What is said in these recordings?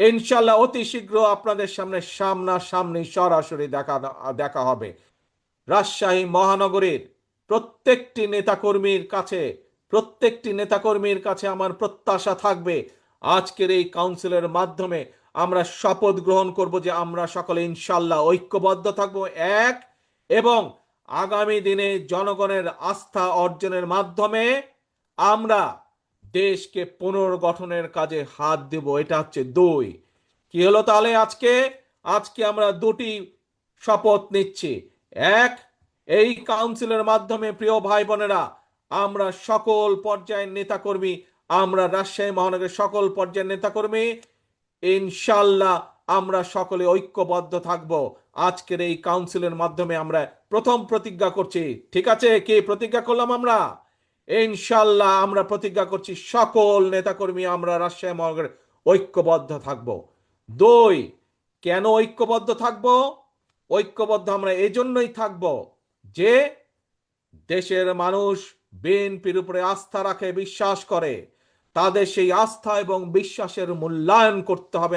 ইনশাল্লাহ অতি শীঘ্র আপনাদের সামনে সামনাসামনি সরাসরি দেখা হবে। রাজশাহী মহানগরীর প্রত্যেকটি নেতাকর্মীর কাছে আমার প্রত্যাশা থাকবে, আজকের এই কাউন্সিলের মাধ্যমে আমরা শপথ গ্রহণ করব যে আমরা সকলে ইনশাল্লাহ ঐক্যবদ্ধ থাকব এক, এবং আগামী দিনে জনগণের আস্থা অর্জনের মাধ্যমে আমরা দেশকে পুনর্গঠনের কাজে হাত দেব। এটা হচ্ছে দুই। কি হলো তাহলে? আজকে আমরা দুটি শপথ নিচ্ছি। এক, এই কাউন্সিলের মাধ্যমে প্রিয় ভাই বোনেরা, আমরা সকল পর্যায়ের নেতাকর্মী, আমরা রাজশাহী মহানগরের সকল পর্যায়ের নেতাকর্মী ইনশাল্লাহ আমরা সকলে ঐক্যবদ্ধ থাকব। আজকের এই কাউন্সিলের মাধ্যমে আমরা প্রথম প্রতিজ্ঞা করছি। ঠিক আছে, কি প্রতিজ্ঞা করলাম আমরা? ইনশাল্লাহ আমরা প্রতিজ্ঞা করছি সকল নেতাকর্মী আমরা রাজশাহী মহানগরে ঐক্যবদ্ধ থাকব। দুই, কেন ঐক্যবদ্ধ থাকব? ঐক্যবদ্ধ আমরা এজন্যই থাকব যে দেশের মানুষ বিএনপির উপরে আস্থা রাখে, বিশ্বাস করে। তাদের সেই আস্থা এবং বিশ্বাসের মূল্যায়ন করতে হবে।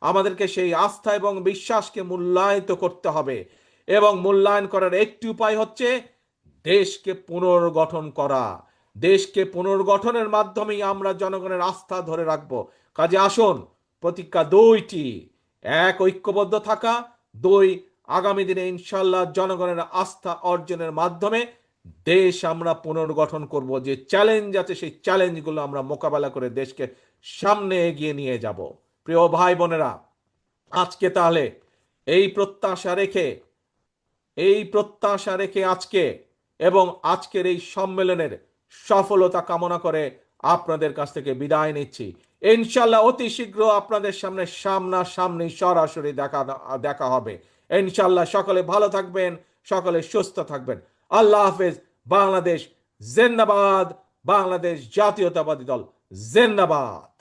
আমাদেরকে সেই আস্থা এবং বিশ্বাসকে মূল্যায়িত করতে হবে, এবং মূল্যায়ন করার একটি উপায় হচ্ছে দেশকে পুনর্গঠন করা। দেশকে পুনর্গঠনের মাধ্যমেই আমরা জনগণের আস্থা ধরে রাখব। কাজে আসুন, প্রতিজ্ঞা দুইটি: এক, ঐক্যবদ্ধ থাকা; দুই, আগামী দিনে ইনশাল্লাহ জনগণের আস্থা অর্জনের মাধ্যমে দেশ আমরা পুনর্গঠন করব। যে চ্যালেঞ্জ আছে সেই চ্যালেঞ্জগুলো আমরা মোকাবেলা করে দেশকে সামনে এগিয়ে নিয়ে যাব। প্রিয় ভাই বোনেরা, আজকে তাহলে এই প্রত্যাশা রেখে আজকে এবং আজকের এই সম্মেলনের সফলতা কামনা করে আপনাদের কাছ থেকে বিদায় নিচ্ছি। ইনশাল্লাহ অতি শীঘ্র আপনাদের সামনে সামনাসামনি সরাসরি দেখা হবে। ইনশাল্লাহ সকলে ভালো থাকবেন, সকলে সুস্থ থাকবেন। আল্লাহ হাফেজ। বাংলাদেশ জিন্দাবাদ। বাংলাদেশ জাতীয়তাবাদী দল জিন্দাবাদ।